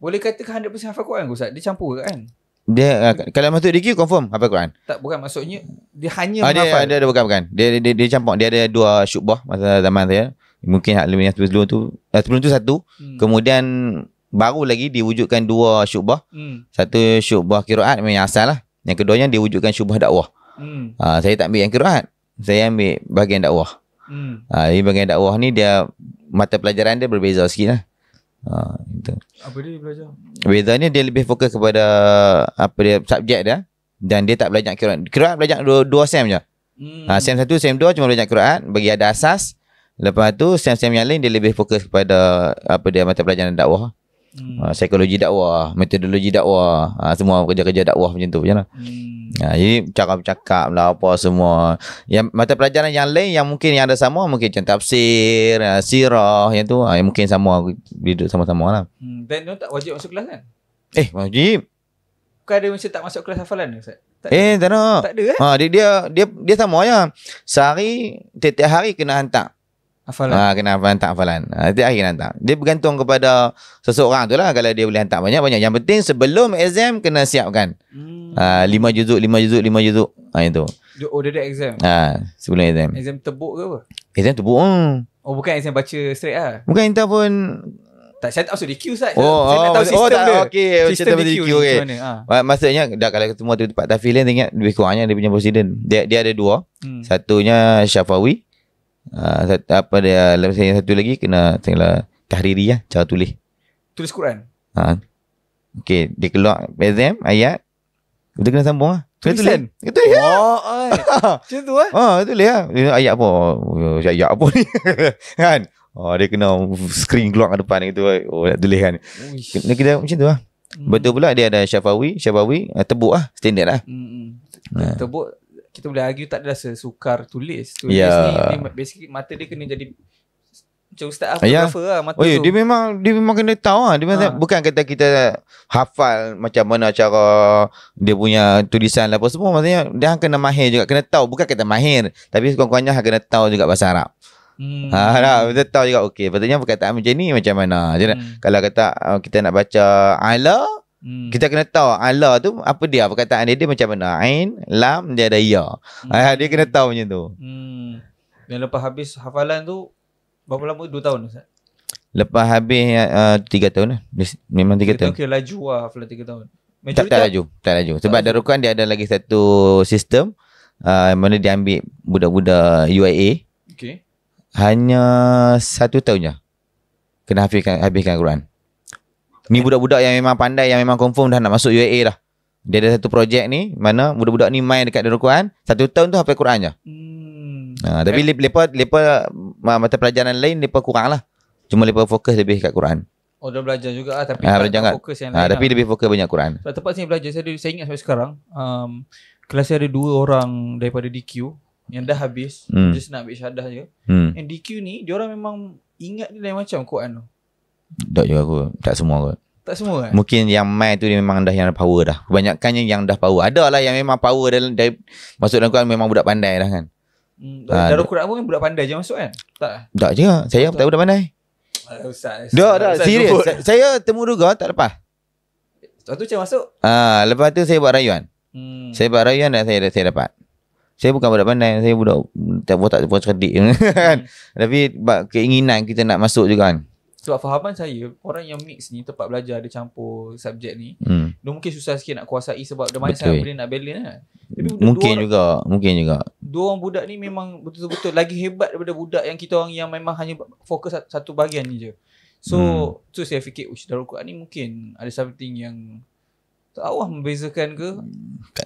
Boleh katakan 100% hafal Quran ke Ustaz? Dia campur ke kan? Dia kalau masuk DQ confirm hafal Quran. Tak, bukan maksudnya dia hanya menghafal. Dia bukan. Dia campur. Dia ada 2 syubhah masa zaman saya. Mungkin lebih yang sebelum tu satu. Kemudian baru lagi diwujudkan 2 syubhah. Satu syubhah qiraat memang asal lah. Yang keduanya diwujudkan syubhah dakwah. Saya tak ambil yang qiraat. Saya ambil bahagian dakwah. Jadi bahagian dakwah ni dia mata pelajaran dia berbeza sikit lah. Itu. Apa dia belajar? Bezanya dia lebih fokus kepada apa dia subjek dia, dan dia tak belajar qiraat. Qiraat belajar 2 sem je. Sem 1, sem 2 cuma belajar qiraat, bagi ada asas. Lepas tu sem-sem yang lain dia lebih fokus kepada apa dia mata pelajaran dakwah. Psikologi dakwah, metodologi dakwah, semua kerja-kerja dakwah macam tu je lah. Jadi cara bercakap lah apa semua. Yang mata pelajaran yang lain yang mungkin yang ada sama, mungkin macam tafsir, sirah, yang tu mungkin sama, duduk sama-sama lah. Dan dia tak wajib masuk kelas kan? Wajib. Bukan ada macam tak masuk kelas hafalan Ustaz? Tak nak. Tak ada kan? Dia sama je. Sehari, tiap hari kena hantar hafalan. Kena hantar hafalan. Tiap hari kena hantar. Dia bergantung kepada seseorang tu lah. Kalau dia boleh hantar banyak-banyak. Yang penting sebelum exam kena siapkan. 5 juzuk. Itu. Dia ada exam? Sebelum exam. Exam tebuk ke apa? Exam tebuk. Bukan exam baca straight lah? Bukan hantar pun. Tak, saya tak maksud DQ Ustaz. Saya nak tahu sistem dia. Okay. Sistem DQ okay. Maksudnya dah kalau semua tu tempat tahfiz lain, ingat lebih kurangnya dia punya presiden. Dia ada 2. Satunya Syafawi. Apa dia, yang satu lagi kena tahriri lah, cara tulis Quran. Okay, dia keluar exam ayat, kita kena sambung lah. Tulisan? Tulis lah. Macam tu lah. Tulis lah. Ayat apa? Ayat apa ni? Kan? Dia kena screen keluar ke depan gitu. Nak tulis kan. Kita macam tu lah. Betul pula dia ada Syafawi, tebuk lah, standard lah. Tebuk kita boleh argue tak adalah sesukar tulis ni basically mata dia kena jadi macam ustaz fotografer lah mata tu. Dia memang kena tahu lah. Dia bukan kata kita hafal macam mana cara dia punya tulisan lah apa semua. Maksudnya dia kena mahir juga, kena tahu. Bukan kata mahir, tapi sekurang-kurangnya kena tahu juga bahasa Arab. Kita tahu juga patutnya perkataan macam ni macam mana. Kalau kata kita nak baca ala, kita kena tahu ala tu apa dia, perkataan dia macam mana. Ain, lam, dia ada ya. Dia kena tahu macam tu. Dan lepas habis hafalan tu berapa lama? 2 tahun Ustaz? Lepas habis 3 tahun lah. Memang 3 tahun. Kira laju lah hafalan 3 tahun. Tak laju. Sebab Darul Quran dia ada lagi satu sistem mana dia ambil budak-budak UIA. Okay. Hanya 1 tahun je kena habiskan Quran. Ni budak-budak yang memang pandai, yang memang confirm dah nak masuk UAA dah. Dia ada satu projek ni mana budak-budak ni main dekat Darul Quran, 1 tahun tu hafal Quran je. Tapi lepas mata pelajaran lain lepas kurang lah. Cuma lepas fokus lebih kat Quran. Dah belajar juga lah, tapi tak fokus yang lain. Tapi lebih fokus banyak Quran. Sebab tempat sini belajar saya ingat sampai sekarang, kelas saya ada 2 orang daripada DQ yang dah habis, just nak ambil syahadah je. Yang DQ ni diorang memang ingat dia lain macam Quran tu. Tak juga aku. Tak semua kot. Tak semua kan? Mungkin yang main tu dia memang dah yang power dah. Kebanyakannya yang dah power. Ada lah yang memang power dari masuk dalam Quran memang budak pandai dah kan. Darul Quran pun budak pandai je masuk kan? Tak juga. Saya tak budak pandai. Ustaz. Dah serius. Saya temu juga tak lepas. Lepas tu macam masuk? Lepas tu saya buat rayuan. Saya buat rayuan dan saya dapat. Saya bukan budak pandai. Saya budak tak cerdik kan. Tapi keinginan kita nak masuk juga kan. Sebab fahaman saya, orang yang mix ni, tempat belajar dia campur subjek ni, dia mungkin susah sikit nak kuasai sebab dia mana sangat boleh nak balance kan. Tapi mungkin juga 2 orang budak ni memang betul-betul lagi hebat daripada budak yang kita orang yang memang hanya fokus satu bahagian ni je. So tu saya fikir Darul Quran ni mungkin ada something yang tak tahu membezakan ke.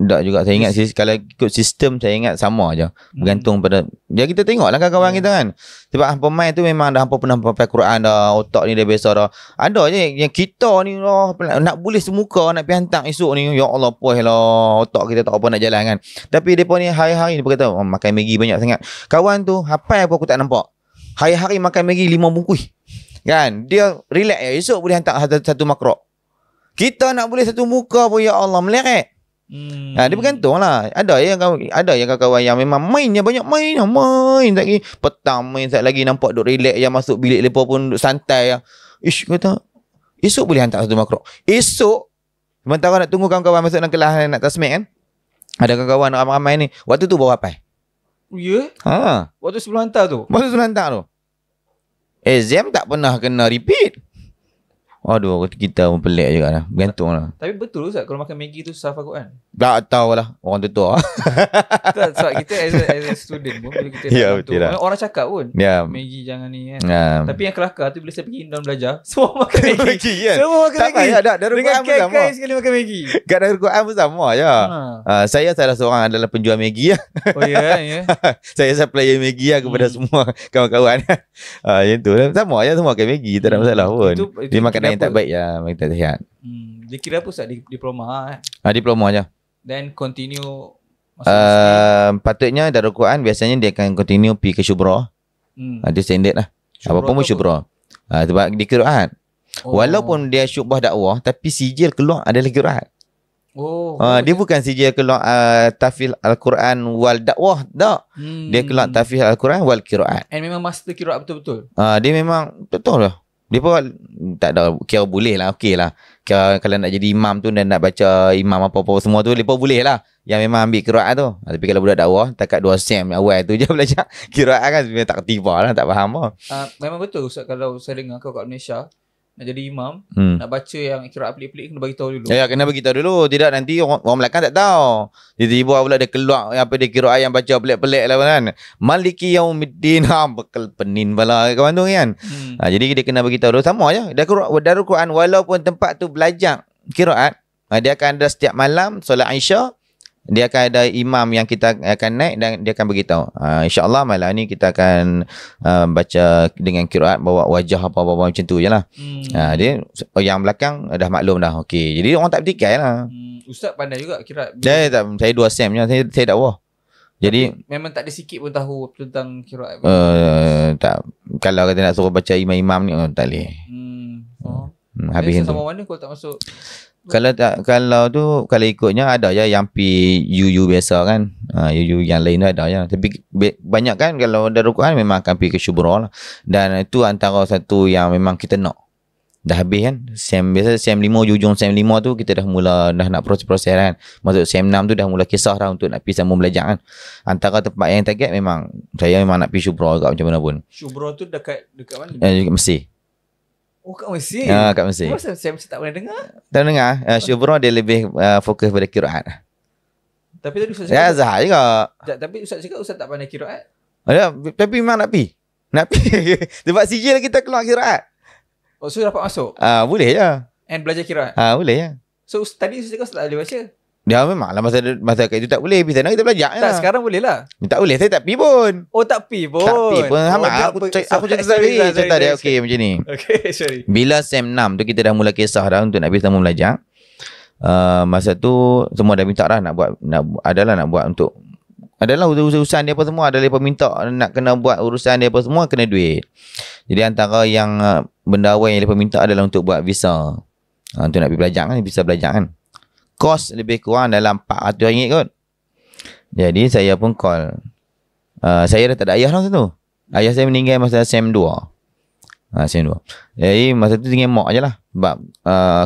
Tak juga. Saya ingat kalau ikut sistem saya ingat sama aja. Bergantung pada dia, kita tengoklah kawan-kawan kita kan. Sebab pemain tu memang dah pernah hafal Quran dah, otak ni dah biasa dah. Ada je yang kita ni nak boleh semuka nak pergi hantar esok ni, ya Allah puas lah, otak kita tak apa nak jalan kan. Tapi depa ni hari-hari dia kata makan Maggi banyak sangat. Kawan tu hafal apa aku tak nampak. Hari-hari makan Maggi 5 bungkus. Kan? Dia relax ya, esok boleh hantar satu makrok. Kita nak boleh satu muka pun ya Allah meleret. Dia bergantung lah. Ada yang kawan-kawan yang memang mainnya banyak main tak lagi petang main tak lagi nampak duk relax yang masuk bilik lepas pun duk santai. Kata Esok boleh hantar satu makro. Esok sementara nak tunggu kawan-kawan masuk dalam kelas nak tasmik kan. Ada kawan-kawan ramai-ramai ni. Waktu tu baru hafal. Ya? Waktu sebelum hantar tu? Waktu sebelum hantar tu. Exam tak pernah kena repeat. Aduh, kita pun pelik juga lah. Bergantung lah. Tapi betul Ustaz kalau makan Maggi tu susah hafal Quran? Tak tahu lah. Orang tua. Sebab kita as a student pun bila kita betul lah. orang cakap pun Maggi jangan ni kan. Tapi yang kelakar tu bila saya pergi Indon belajar, semua makan Maggi kan? Semua makan Maggi. Dengan kai-kai sekali makan Maggi. Kat Darul Quran pun sama je. Saya salah seorang adalah penjual Maggi lah. Oh ya. Saya supplier Maggi lah kepada semua kawan-kawan. Yang tu lah. Sama je semua makan Maggi. Tak ada masalah pun. Dia makan yang tak baik ya, makan tak sihat. Dia kira apa Ustaz? Diploma diploma je. Then continue patutnya Darul Quran biasanya dia akan continue pergi ke syubra. Dia standard lah. Apa-apa pun syubra. Sebab di Quran. Walaupun dia syubah dakwah tapi sijil keluar adalah Quran. Dia bukan sijil keluar tafsir Al-Quran wal dakwah tak. Dia keluar tafsir Al-Quran wal Quran. And memang master qiraat betul-betul. Dia memang betul lah. Dia pun tak ada, kira boleh lah, okey lah. Kira kalau nak jadi imam tu dan nak baca imam apa-apa semua tu, dia pun boleh lah. Yang memang ambil qiraat tu. Tapi kalau budak dakwah, takat 2 sem awal tu je belajar qiraat kan, sebenarnya tak ketiba lah, tak faham lah. Memang betul Ustaz, kalau saya dengar kau kat Malaysia, nak jadi imam, nak baca yang qiraat pelik-pelik, kena bagi tahu dulu. Ya, kena bagi tahu dulu. Tidak nanti orang Melaka tak tahu. Tiba-tiba pula dia keluar apa dia qiraat yang baca pelik-pelik lah kan. Maliki yaumiddin, bekal penin pala kawan tu kan. Jadi dia kena bagi tahu dulu. Sama je. Darul Quran walaupun tempat tu belajar qiraat, dia akan ada setiap malam solat Isya. Dia akan ada imam yang kita akan naik dan dia akan beritahu. InsyaAllah malam ni kita akan baca dengan qiraat bawa wajah apa-apa macam tu je lah. Dia yang belakang dah maklum dah. Okey. Jadi orang tak bertikai lah. Ustaz pandai juga qiraat. Saya 2 sem je. Saya dakwah. Jadi memang tak ada sikit pun tahu tentang qiraat. Tak. Kalau kita nak suruh baca imam-imam ni tak boleh. Habis sama mana kalau tak masuk. Kalau ikutnya ada je yang pi UU biasa kan. UU yang lain tu ada je. Tapi banyak kan kalau Darul Quran memang akan pergi ke syubra lah. Dan itu antara satu yang memang kita nak. Dah habis kan. Biasa sem 5 hujung sem 5 tu kita dah nak proses kan. Masuk sem 6 tu dah mula kisah dah untuk nak pergi sambung belajar kan. Antara tempat yang target memang saya memang nak pergi syubra juga macam mana pun. Syubra tu dekat mana? Mesir. Kat Mesir? Kat Mesir. Kenapa saya tak pernah dengar? Tak dengar? Syubra dia lebih fokus pada qiraat. Tapi tadi Ustaz cakap Azhar juga. Tapi Ustaz cakap Ustaz tak pandai qiraat. Tapi memang nak pergi. Sebab sijil kita keluar qiraat. So dapat masuk? Boleh je. And belajar qiraat? Boleh je. So tadi Ustaz cakap Ustaz tak boleh baca? Dia memang lah masa kat itu tak boleh. Pergi sana kita belajar tak, sekarang boleh lah. Tak boleh, saya tak pergi pun. Tak pergi pun. Aku cerita tadi. Okey macam ni. Okay, sorry. Bila sem 6 tu kita dah mula kisah dah untuk nak pergi sambung belajar. Masa tu semua dah minta dah nak buat untuk adalah urusan dia apa semua. Ada mereka minta nak kena buat urusan dia apa semua kena duit. Jadi antara yang benda awal yang mereka minta adalah untuk buat visa. Untuk nak pergi belajar kan, visa belajar kan. Kos lebih kurang dalam RM400 kot. Jadi saya pun call. Saya dah tak ada ayah lah masa tu. Ayah saya meninggal masa sem 2. Sem 2. Jadi masa tu tinggal mak je lah. Sebab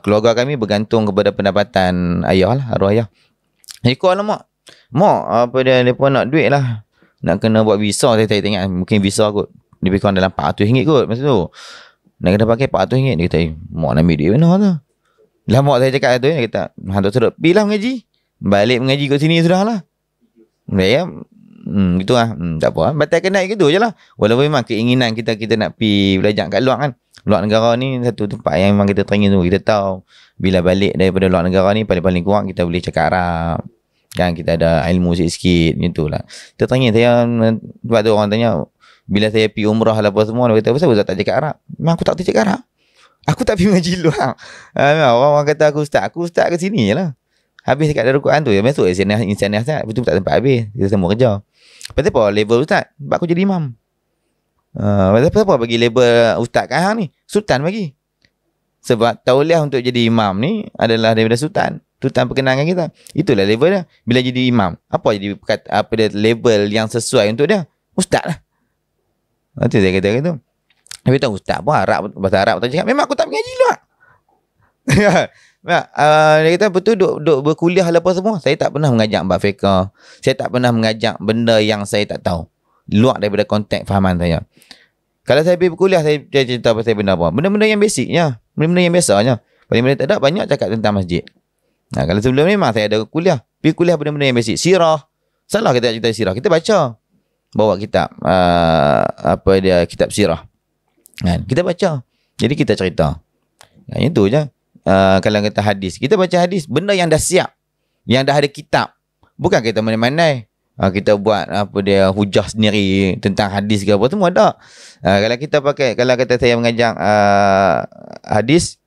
keluarga kami bergantung kepada pendapatan ayah lah, arwah ayah. Jadi call lah mak. Mak, apa dia pun nak duit lah. Nak kena buat visa. Saya tak ingat. Mungkin visa kot. Lebih kurang dalam RM400 kot masa tu. Nak kena pakai RM400. Dia kata, mak nak ambil duit mana tu? Lah mak saya cakap tu, dia kata, hantar suruh pergilah mengaji. Balik mengaji kat sini sudah lah. Ya, gitu lah. Tak apa. Batalkan naik gitu je lah. Walaupun memang keinginan kita nak pergi belajar kat luar kan. Luar negara ni satu tempat yang memang kita teringin tu. Kita tahu bila balik daripada luar negara ni paling-paling kurang kita boleh cakap Arab. Kan kita ada ilmu sikit-sikit macam lah. Kita teringin saya, sebab tu orang tanya, bila saya pergi umrah lah apa semua, dia kata, kenapa saya tak cakap Arab? Memang aku tak boleh cakap Arab. Aku tak pergi mengaji luar. Orang kata aku ustaz ke sini je lah. Habis dekat Darul Quran tu, ya masuk insanah ustaz. Betul tak tempat habis. Kita semua kerja. Lepas tu apa level ustaz? Sebab aku jadi imam. Lepas apa bagi label ustaz kat hang ni? Sultan bagi. Sebab tauliah untuk jadi imam ni adalah daripada sultan. Sultan perkenankan kita. Itulah level dia. Bila jadi imam, apa jadi dia label yang sesuai untuk dia? Ustaz lah. Itu saya kata gitu. Tapi tahu ustaz pun Arab, bahasa Arab tak cakap. Memang aku tak mengaji lah. Dia kata betul duk berkuliah apa semua. Saya tak pernah mengajak bab fiqh. Saya tak pernah mengajak benda yang saya tak tahu. Luar daripada konteks fahaman saya. Kalau saya pergi berkuliah, saya cerita pasal benda apa. Benda-benda yang basicnya. Benda-benda yang biasanya. Paling benda tak ada, banyak cakap tentang masjid. Kalau sebelum ni memang saya ada kuliah. Pergi kuliah benda-benda yang basic. Sirah. Salah kita cerita sirah. Kita baca. Bawa kitab. Kitab sirah. Kan? Kita baca. Jadi kita cerita. Itu je. Kalau kata hadis, kita baca hadis, benda yang dah siap, yang dah ada kitab, bukan kita mana-mana kita buat hujah sendiri tentang hadis ke apa, semua ada. Kalau kita pakai, kalau kata saya mengajar hadis,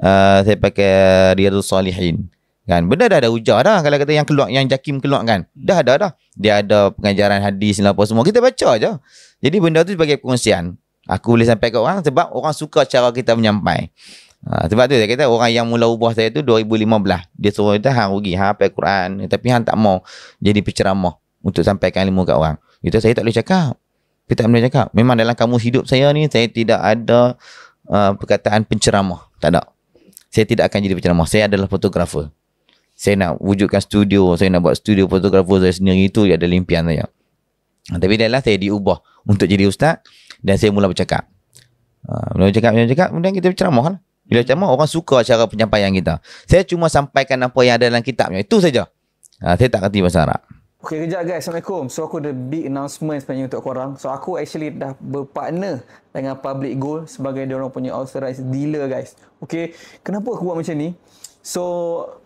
saya pakai Riyadhus Salihin kan, benda dah ada hujah dah. Kalau kata yang keluar, yang Jakim keluar kan, dah ada dia ada pengajaran hadis apa semua, kita baca aja. Jadi benda tu sebagai perkongsian, aku boleh sampai ke orang sebab orang suka cara kita menyampai. Sebab tu saya kata orang yang mula ubah saya tu 2015. Dia suruh kita hang rugi, hang hafal Quran, tapi hang tak mau jadi penceramah untuk sampaikan ilmu kat orang. Itu saya tak boleh cakap. Kita tak boleh cakap. Memang dalam kamus hidup saya ni, saya tidak ada perkataan penceramah. Tak ada. Saya tidak akan jadi penceramah. Saya adalah fotografer. Saya nak wujudkan studio, saya nak buat studio fotografer saya sendiri, itu ada impian saya. Tapi dah lah saya diubah untuk jadi ustaz dan saya mula bercakap. Mula bercakap, kemudian kita berceramah lah. Bila ceramah, orang suka cara penyampaian kita. Saya cuma sampaikan apa yang ada dalam kitabnya. Itu saja. Saya tak kerti bahasa Arab. Okay, kejap guys. Assalamualaikum. So, aku ada big announcement sebenarnya untuk korang. So, aku actually dah berpartner dengan Public Gold sebagai diorang punya authorized dealer guys. Okay, kenapa aku buat macam ni? So,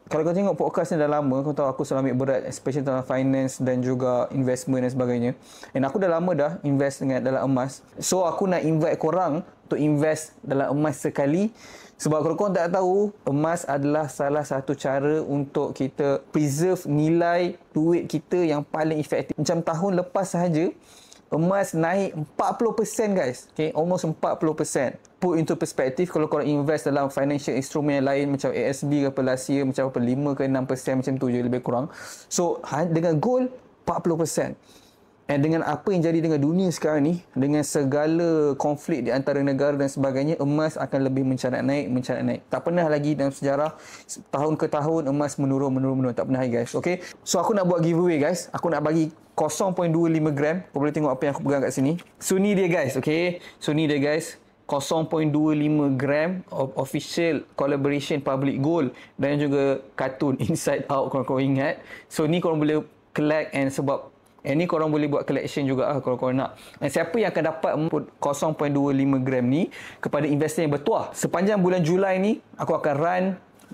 kalau kau tengok podcast ni dah lama, kau tahu aku selalu ambil berat, especially tentang finance dan juga investment dan sebagainya. And aku dah lama dah invest dalam emas. So, aku nak invite korang untuk invest dalam emas sekali. Sebab kalau korang tak tahu, emas adalah salah satu cara untuk kita preserve nilai duit kita yang paling efektif. Macam tahun lepas sahaja, emas naik 40% guys. Okay, almost 40%. Put into perspective, kalau korang invest dalam financial instrument yang lain macam ASB ke apa last year, macam apa 5 ke 6% macam tu je lebih kurang. So, dengan gold 40%. Dan dengan apa yang jadi dengan dunia sekarang ni, dengan segala konflik di antara negara dan sebagainya, emas akan lebih mencarat naik. Tak pernah lagi dalam sejarah tahun ke tahun emas menurun. Tak pernah lagi guys. Okay. So aku nak buat giveaway guys. Aku nak bagi 0.25 gram. Kau boleh tengok apa yang aku pegang kat sini. So ni dia guys. Okay. So ni dia guys. 0.25 gram of official collaboration Public Gold dan juga kartun Inside Out kalau korang ingat. So ni korang boleh collect, and sebab ni korang boleh buat collection juga kalau korang nak. Dan siapa yang akan dapat 0.25 gram ni kepada investor yang bertuah, sepanjang bulan Julai ni aku akan run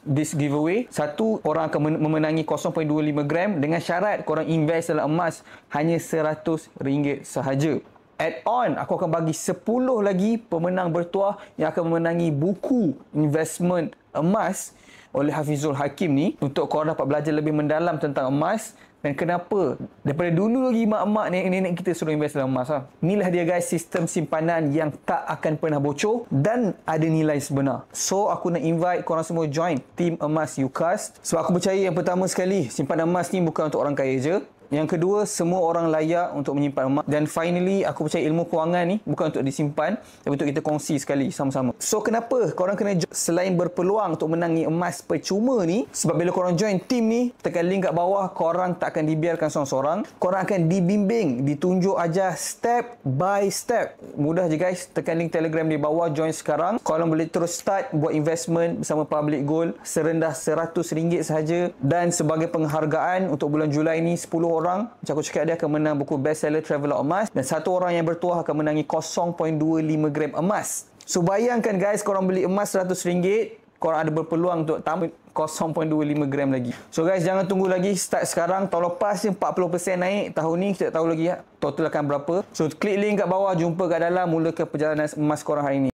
this giveaway. Satu orang akan memenangi 0.25 gram dengan syarat korang invest dalam emas hanya RM100 sahaja. Add on, aku akan bagi 10 lagi pemenang bertuah yang akan memenangi buku investment emas oleh Hafizul Hakim ni, untuk korang dapat belajar lebih mendalam tentang emas. Dan kenapa daripada dulu lagi mak-mak nenek-nenek kita suruh invest dalam emas. Inilah dia guys, sistem simpanan yang tak akan pernah bocor dan ada nilai sebenar. So aku nak invite korang semua join Team Emas UCAS. Sebab aku percaya yang pertama sekali, simpanan emas ni bukan untuk orang kaya je. Yang kedua, semua orang layak untuk menyimpan emas. Dan finally, aku percaya ilmu kewangan ni bukan untuk disimpan, tapi untuk kita kongsi sekali sama-sama. So, kenapa korang kena join selain berpeluang untuk menangi emas percuma ni? Sebab bila korang join team ni, tekan link kat bawah, korang tak akan dibiarkan seorang-seorang. Korang akan dibimbing, ditunjuk ajar step by step. Mudah je guys, tekan link Telegram di bawah, join sekarang. Korang boleh terus start buat investment bersama Public Gold serendah RM100 sahaja. Dan sebagai penghargaan untuk bulan Julai ni, 10 orang, macam aku cakap, dia akan menang buku bestseller Traveller Emas, dan satu orang yang bertuah akan menangi 0.25 gram emas. So bayangkan guys, korang beli emas RM100, korang ada berpeluang untuk tambah 0.25 gram lagi. So guys, jangan tunggu lagi, start sekarang. Tahun lepas je 40% naik, tahun ni kita tak tahu lagi total akan berapa. So klik link kat bawah, jumpa kat dalam, mulakan perjalanan emas korang hari ni.